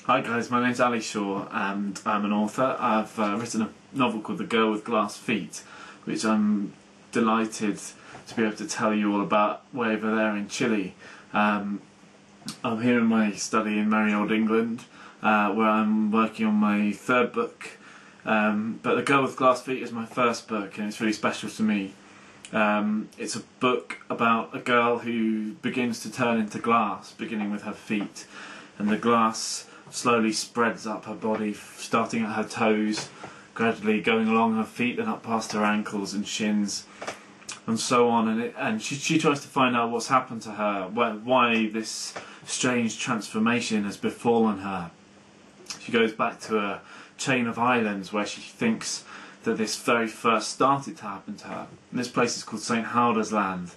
Hi guys, my name's Ali Shaw and I'm an author. I've written a novel called The Girl with Glass Feet, which I'm delighted to be able to tell you all about way over there in Chile. I'm here in my study in merry old England, where I'm working on my third book. But The Girl with Glass Feet is my first book and it's really special to me. It's a book about a girl who begins to turn into glass, beginning with her feet, and the glass slowly spreads up her body, starting at her toes, gradually going along her feet and up past her ankles and shins, and so on. And she tries to find out what's happened to her, why this strange transformation has befallen her. She goes back to a chain of islands where she thinks that this very first started to happen to her. And this place is called St. Helder's Land,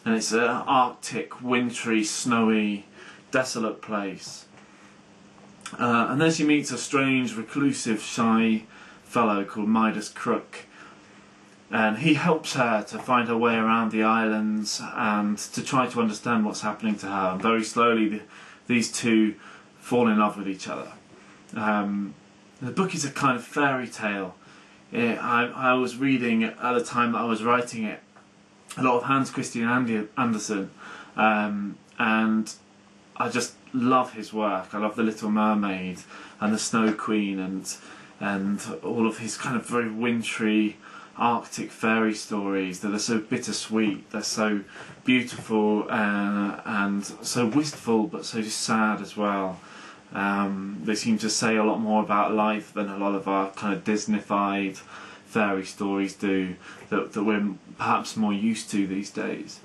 and it's an arctic, wintry, snowy, desolate place. And then she meets a strange, reclusive, shy fellow called Midas Crook, and he helps her to find her way around the islands and to try to understand what's happening to her. And very slowly these two fall in love with each other. The book is a kind of fairy tale. I was reading at the time that I was writing it a lot of Hans Christian Andersen, and I just love his work. I love The Little Mermaid and The Snow Queen and all of his kind of very wintry Arctic fairy stories that are so bittersweet. They're so beautiful and so wistful but so sad as well. They seem to say a lot more about life than a lot of our kind of Disney-fied fairy stories do, that we're perhaps more used to these days.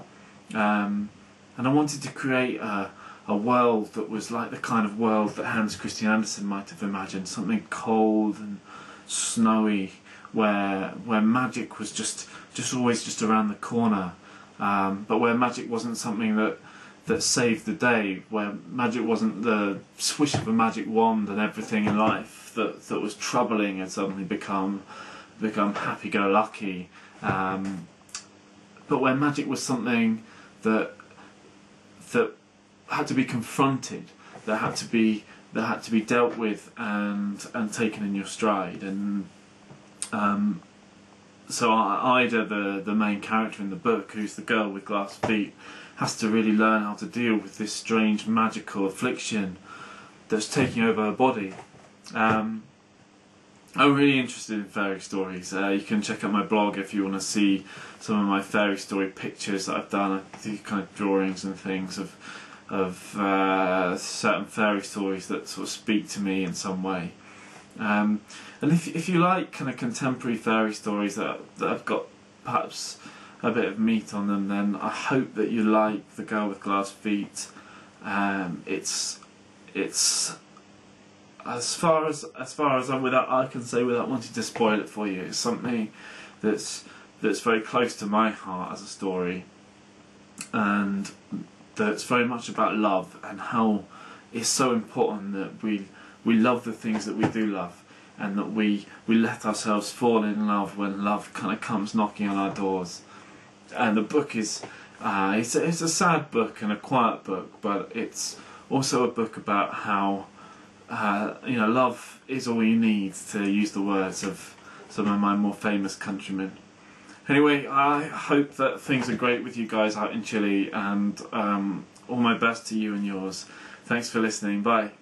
And I wanted to create a world that was like the kind of world that Hans Christian Andersen might have imagined, something cold and snowy, where magic was just always just around the corner, but where magic wasn't something that saved the day, where magic wasn't the swish of a magic wand and everything in life that was troubling had suddenly become happy-go-lucky, but where magic was something that had to be confronted, that had to be dealt with and taken in your stride. And so Ida, the main character in the book, who's the girl with glass feet, has to really learn how to deal with this strange magical affliction that's taking over her body. I'm really interested in fairy stories. You can check out my blog if you want to see some of my fairy story pictures that I've done. I do kind of drawings and things of certain fairy stories that sort of speak to me in some way. And if you like kind of contemporary fairy stories that have got perhaps a bit of meat on them, then I hope that you like The Girl with Glass Feet. It's as far as I can say without wanting to spoil it for you, it's something that's very close to my heart as a story, and that's very much about love and how it's so important that we love the things that we do love, and that we let ourselves fall in love when love kind of comes knocking on our doors. And the book is it's a sad book and a quiet book, but it's also a book about how love is all you need, to use the words of some of my more famous countrymen. Anyway, I hope that things are great with you guys out in Chile, and all my best to you and yours. Thanks for listening. Bye.